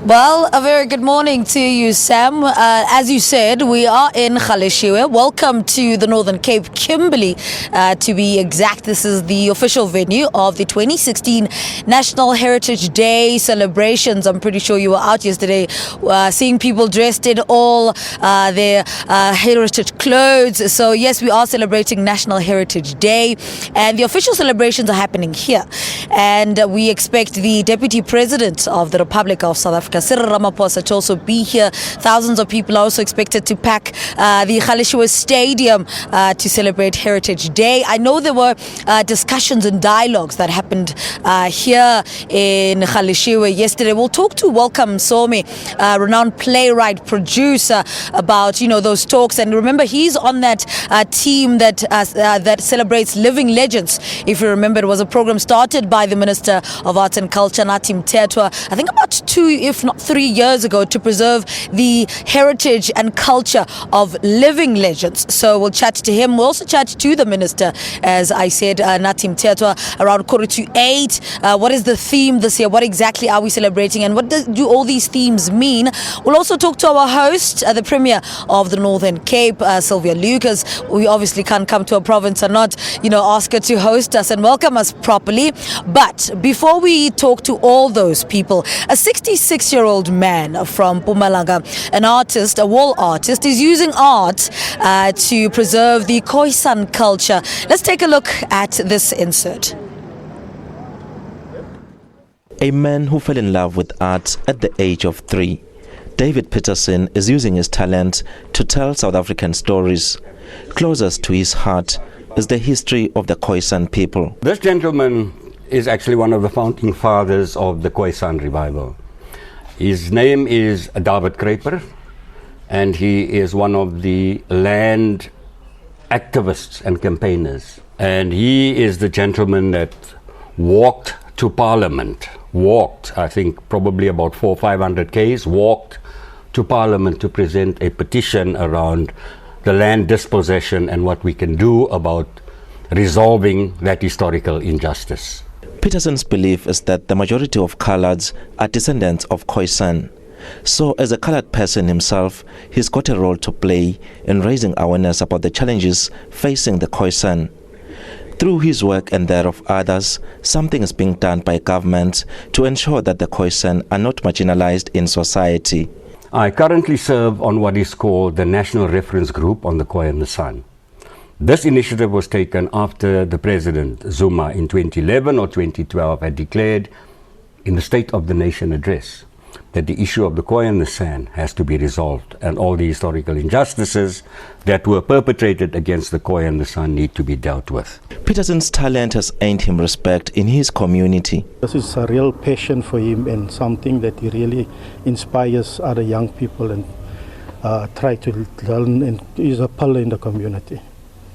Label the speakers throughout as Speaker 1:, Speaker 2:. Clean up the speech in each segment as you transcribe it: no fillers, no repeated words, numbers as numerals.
Speaker 1: Well, a very good morning to you, Sam. As you said, we are in KhoiSan. Welcome to the Northern Cape, Kimberley, to be exact. This is the official venue of the 2016 National Heritage Day celebrations. I'm pretty sure you were out yesterday seeing people dressed in all their heritage clothes. So yes, we are celebrating National Heritage Day, and the official celebrations are happening here. And we expect the Deputy President of the Republic of South Africa, Cyril Ramaphosa, to also be here. Thousands of people are also expected to pack the KhoiSan Stadium to celebrate Heritage Day. I know there were discussions and dialogues that happened here in KhoiSan yesterday. We'll talk to Welcome Some, renowned playwright, producer, about those talks. And remember, he's on that team that celebrates living legends. If you remember, it was a program started by the Minister of Arts and Culture, Nathi Mthethwa, I think about 2, if not 3 years ago, to preserve the heritage and culture of living legends. So we'll chat to him. We'll also chat to the Minister, as I said, Nathi Mthethwa, around 7:45. What is the theme this year? What exactly are we celebrating? And what do all these themes mean? We'll also talk to our host, the Premier of the Northern Cape, Sylvia Lucas. We obviously can't come to a province and not, ask her to host us and welcome us properly. But before we talk to all those people, a 66-year-old man from Mpumalanga, an artist, a wall artist, is using art to preserve the KhoiSan culture. Let's take a look at this insert.
Speaker 2: A man who fell in love with art at the age of 3. David Petersen is using his talent to tell South African stories. Closest to his heart is the history of the KhoiSan people.
Speaker 3: This gentleman is actually one of the founding fathers of the KhoiSan revival. His name is David Petersen, and he is one of the land activists and campaigners. And he is the gentleman that walked to Parliament, I think probably about 400 or 500 k's, walked to Parliament to present a petition around the land dispossession and what we can do about resolving that historical injustice.
Speaker 2: Petersen's belief is that the majority of coloureds are descendants of KhoiSan. So as a coloured person himself, he's got a role to play in raising awareness about the challenges facing the KhoiSan. Through his work and that of others, something is being done by government to ensure that the KhoiSan are not marginalised in society.
Speaker 3: I currently serve on what is called the National Reference Group on the KhoiSan. This initiative was taken after the President Zuma in 2011 or 2012 had declared in the State of the Nation address that the issue of the KhoiSan has to be resolved, and all the historical injustices that were perpetrated against the KhoiSan need to be dealt with.
Speaker 2: Petersen's talent has earned him respect in his community.
Speaker 4: This is a real passion for him and something that he really inspires other young people and try to learn, and is a pillar in the community.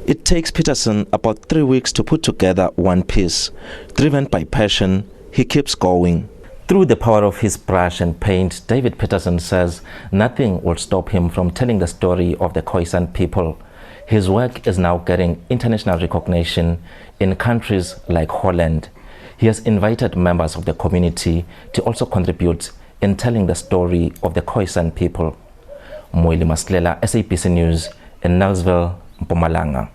Speaker 2: It takes Petersen about 3 weeks to put together one piece. Driven by passion, he keeps going. Through the power of his brush and paint, David Petersen says nothing will stop him from telling the story of the KhoiSan people. His work is now getting international recognition in countries like Holland. He has invited members of the community to also contribute in telling the story of the KhoiSan people. Moili Maslela, SABC News in Nelsville, Mpumalanga.